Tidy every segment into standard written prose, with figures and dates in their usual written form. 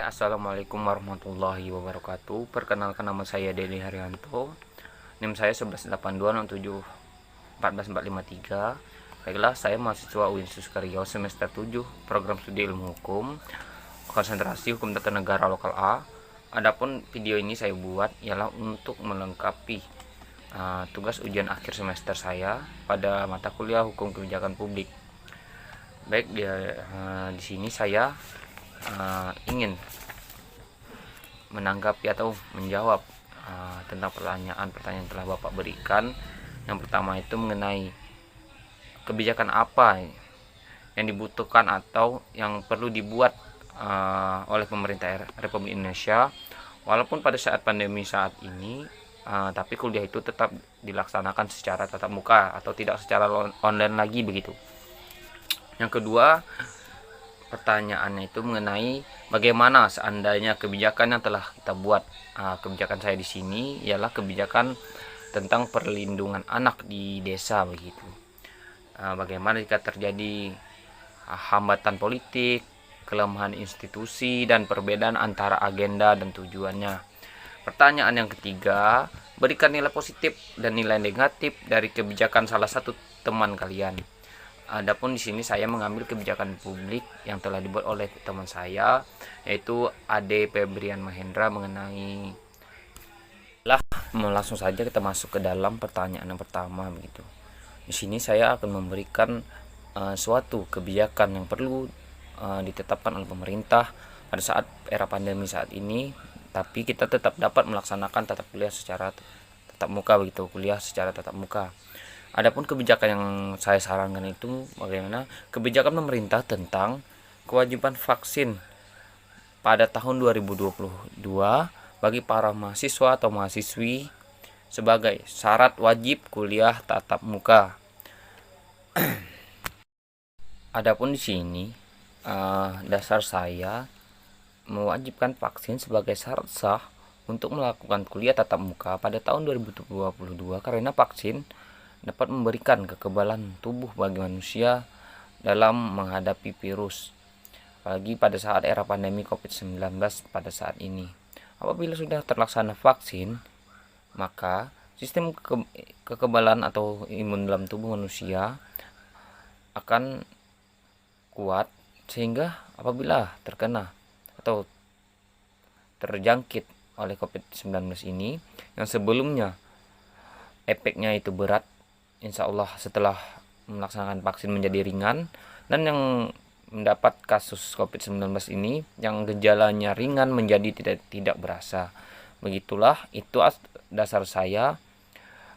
Assalamualaikum warahmatullahi wabarakatuh. Perkenalkan, nama saya Denny Haryanto. NIM saya 1182671443. Baiklah, saya mahasiswa UIN Suskario semester 7, program studi ilmu hukum, konsentrasi hukum tata negara lokal A. Adapun video ini saya buat ialah untuk melengkapi tugas ujian akhir semester saya pada mata kuliah hukum kebijakan publik. Baik, di sini saya ingin menanggapi atau menjawab tentang pertanyaan-pertanyaan yang telah Bapak berikan. Yang pertama itu mengenai kebijakan apa yang dibutuhkan atau yang perlu dibuat oleh pemerintah Republik Indonesia walaupun pada saat pandemi saat ini, tapi kuliah itu tetap dilaksanakan secara tatap muka atau tidak secara online lagi begitu. Yang kedua, pertanyaannya itu mengenai bagaimana seandainya kebijakan yang telah kita buat. Kebijakan saya di sini ialah kebijakan tentang perlindungan anak di desa begitu. Bagaimana jika terjadi hambatan politik, kelemahan institusi, dan perbedaan antara agenda dan tujuannya. Pertanyaan yang ketiga, berikan nilai positif dan nilai negatif dari kebijakan salah satu teman kalian. Adapun di sini saya mengambil kebijakan publik yang telah dibuat oleh teman saya, yaitu Ade Febrian Mahendra mengenai langsung saja kita masuk ke dalam pertanyaan yang pertama begitu. Di sini saya akan memberikan suatu kebijakan yang perlu ditetapkan oleh pemerintah pada saat era pandemi saat ini, tapi kita tetap dapat melaksanakan tatap kuliah secara tatap muka begitu, kuliah secara tatap muka. Adapun kebijakan yang saya sarankan itu bagaimana kebijakan pemerintah tentang kewajiban vaksin pada tahun 2022 bagi para mahasiswa atau mahasiswi sebagai syarat wajib kuliah tatap muka. Adapun di sini dasar saya mewajibkan vaksin sebagai syarat sah untuk melakukan kuliah tatap muka pada tahun 2022 karena vaksin dapat memberikan kekebalan tubuh bagi manusia dalam menghadapi virus, apalagi pada saat era pandemi COVID-19 pada saat ini. Apabila sudah terlaksana vaksin, maka sistem kekebalan atau imun dalam tubuh manusia akan kuat, sehingga apabila terkena atau terjangkit oleh COVID-19 ini yang sebelumnya efeknya itu berat, insya Allah setelah melaksanakan vaksin menjadi ringan, dan yang mendapat kasus COVID-19 ini yang gejalanya ringan menjadi tidak berasa. Begitulah itu dasar saya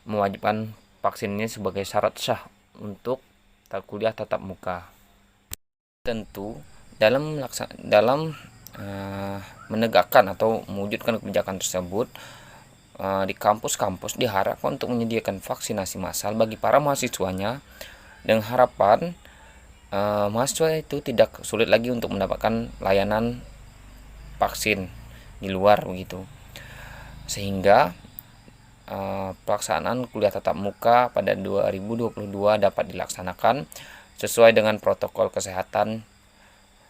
mewajibkan vaksin ini sebagai syarat sah untuk kuliah tatap muka. Tentu dalam menegakkan atau mewujudkan kebijakan tersebut, di kampus-kampus diharapkan untuk menyediakan vaksinasi massal bagi para mahasiswanya dengan harapan mahasiswa itu tidak sulit lagi untuk mendapatkan layanan vaksin di luar begitu, sehingga pelaksanaan kuliah tatap muka pada 2022 dapat dilaksanakan sesuai dengan protokol kesehatan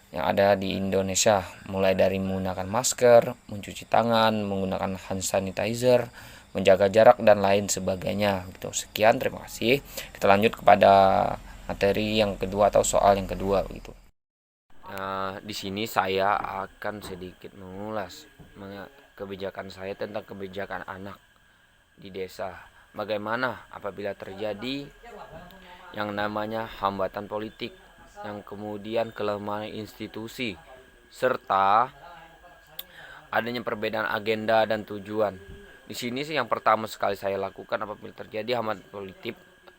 yang ada di Indonesia, mulai dari menggunakan masker, mencuci tangan, menggunakan hand sanitizer, menjaga jarak, dan lain sebagainya gitu. Sekian, terima kasih. Kita lanjut kepada materi yang kedua atau soal yang kedua begitu. Di sini saya akan sedikit mengulas kebijakan saya tentang kebijakan anak di desa. Bagaimana apabila terjadi yang namanya hambatan politik, yang kemudian kelemahan institusi, serta adanya perbedaan agenda dan tujuan. Di sini sih yang pertama sekali saya lakukan apabila terjadi hambatan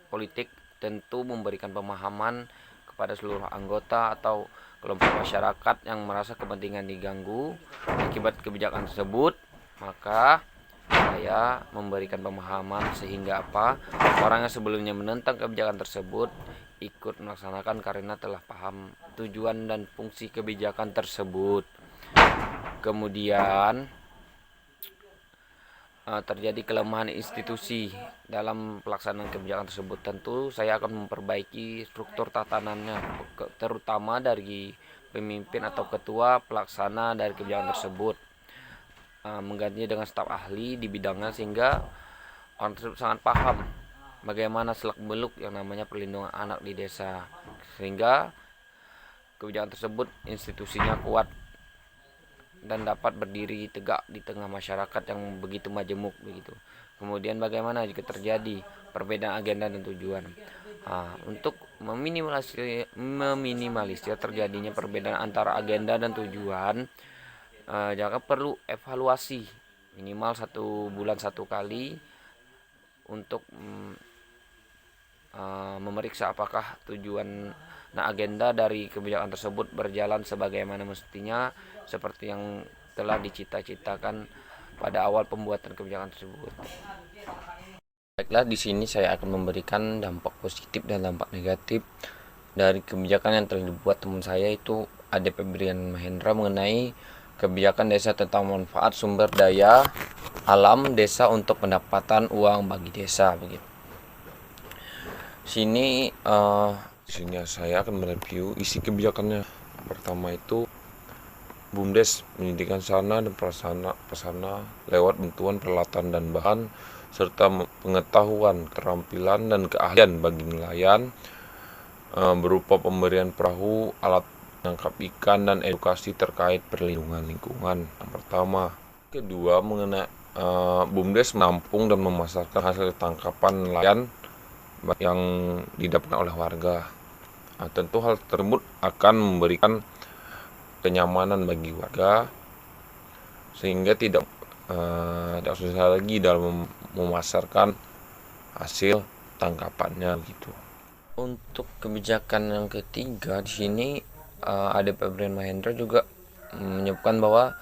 politik tentu memberikan pemahaman kepada seluruh anggota atau kelompok masyarakat yang merasa kepentingan diganggu akibat kebijakan tersebut. Maka saya memberikan pemahaman sehingga orang yang sebelumnya menentang kebijakan tersebut ikut melaksanakan karena telah paham tujuan dan fungsi kebijakan tersebut. Kemudian terjadi kelemahan institusi dalam pelaksanaan kebijakan tersebut, tentu saya akan memperbaiki struktur tatanannya, terutama dari pemimpin atau ketua pelaksana dari kebijakan tersebut, menggantinya dengan staf ahli di bidangnya, sehingga orang tersebut sangat paham bagaimana seluk-beluk yang namanya perlindungan anak di desa, sehingga kebijakan tersebut institusinya kuat dan dapat berdiri tegak di tengah masyarakat yang begitu majemuk begitu. Kemudian bagaimana jika terjadi perbedaan agenda dan tujuan? Untuk meminimalisir terjadinya perbedaan antara agenda dan tujuan, jangan perlu evaluasi minimal 1 bulan 1 kali untuk memeriksa apakah tujuan agenda dari kebijakan tersebut berjalan sebagaimana mestinya, seperti yang telah dicita-citakan pada awal pembuatan kebijakan tersebut. Baiklah, di sini saya akan memberikan dampak positif dan dampak negatif dari kebijakan yang telah dibuat teman saya, itu ADP Brian Mahendra, mengenai kebijakan desa tentang manfaat sumber daya alam desa untuk pendapatan uang bagi desa begitu. Sini saya akan mereview isi kebijakannya. Pertama itu BUMDes, pendidikan sarana dan prasarana lewat bantuan peralatan dan bahan serta pengetahuan, keterampilan dan keahlian bagi nelayan, berupa pemberian perahu, alat menangkap ikan, dan edukasi terkait perlindungan lingkungan. Yang pertama. Kedua, mengenai BUMDes menampung dan memasarkan hasil tangkapan nelayan yang didapatkan oleh warga. Tentu hal tersebut akan memberikan kenyamanan bagi warga, sehingga tidak susah lagi dalam memasarkan hasil tangkapannya gitu. Untuk kebijakan yang ketiga, di sini ADP Brian Mahendra juga menyebutkan bahwa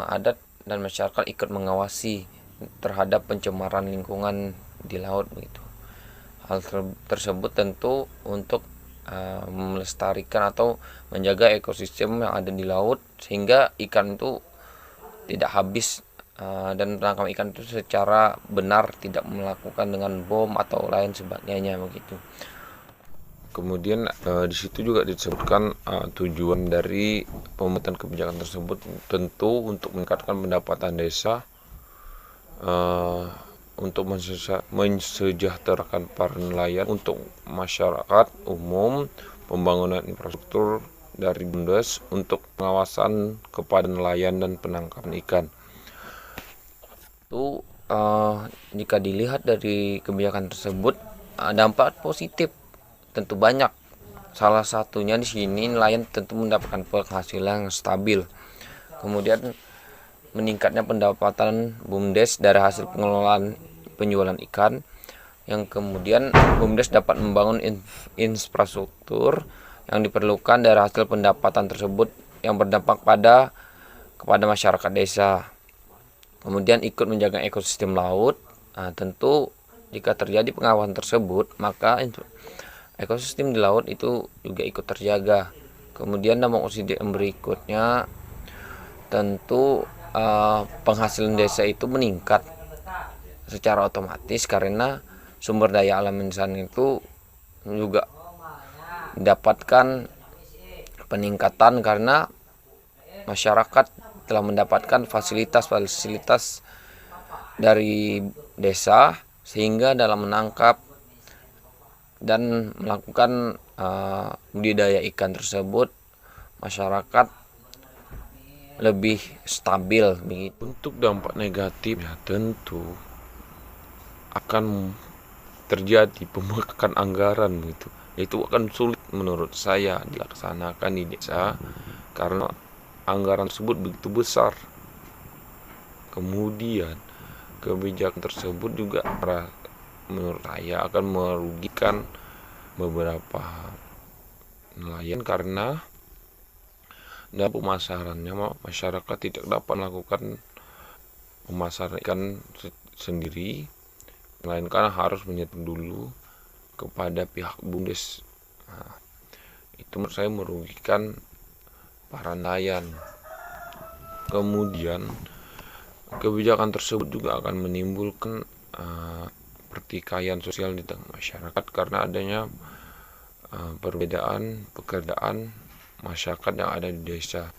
adat dan masyarakat ikut mengawasi terhadap pencemaran lingkungan di laut begitu. Hal tersebut tentu untuk melestarikan atau menjaga ekosistem yang ada di laut, sehingga ikan itu tidak habis dan penangkapan ikan itu secara benar, tidak melakukan dengan bom atau lain sebagainya begitu. Kemudian di situ juga disebutkan tujuan dari pembuatan kebijakan tersebut tentu untuk meningkatkan pendapatan desa, untuk mensejahterakan para nelayan, untuk masyarakat umum, pembangunan infrastruktur dari BUMDes, untuk pengawasan kepada nelayan dan penangkapan ikan. Itu jika dilihat dari kebijakan tersebut, dampak positif tentu banyak. Salah satunya di sini nelayan tentu mendapatkan penghasilan yang stabil. Kemudian meningkatnya pendapatan BUMDes dari hasil pengelolaan penjualan ikan, yang kemudian BUMDes dapat membangun infrastruktur yang diperlukan dari hasil pendapatan tersebut yang berdampak kepada masyarakat desa. Kemudian ikut menjaga ekosistem laut. Tentu jika terjadi pengawasan tersebut, maka ekosistem di laut itu juga ikut terjaga. Kemudian dampak positif yang berikutnya, tentu penghasilan desa itu meningkat secara otomatis, karena sumber daya alam insan itu juga mendapatkan peningkatan karena masyarakat telah mendapatkan fasilitas dari desa, sehingga dalam menangkap dan melakukan budidaya ikan tersebut masyarakat lebih stabil begitu. Untuk dampak negatifnya tentu akan terjadi pembengkakan anggaran gitu. Itu akan sulit menurut saya dilaksanakan di desa karena anggaran tersebut begitu besar. Kemudian kebijakan tersebut juga menurut saya akan merugikan beberapa nelayan, karena dalam pemasarannya masyarakat tidak dapat melakukan pemasaran ikan sendiri, melainkan harus menyetor dulu kepada pihak BUMDes. Itu menurut saya merugikan para nelayan. Kemudian kebijakan tersebut juga akan menimbulkan pertikaian sosial di tengah masyarakat karena adanya perbedaan pekerjaan masyarakat yang ada di desa.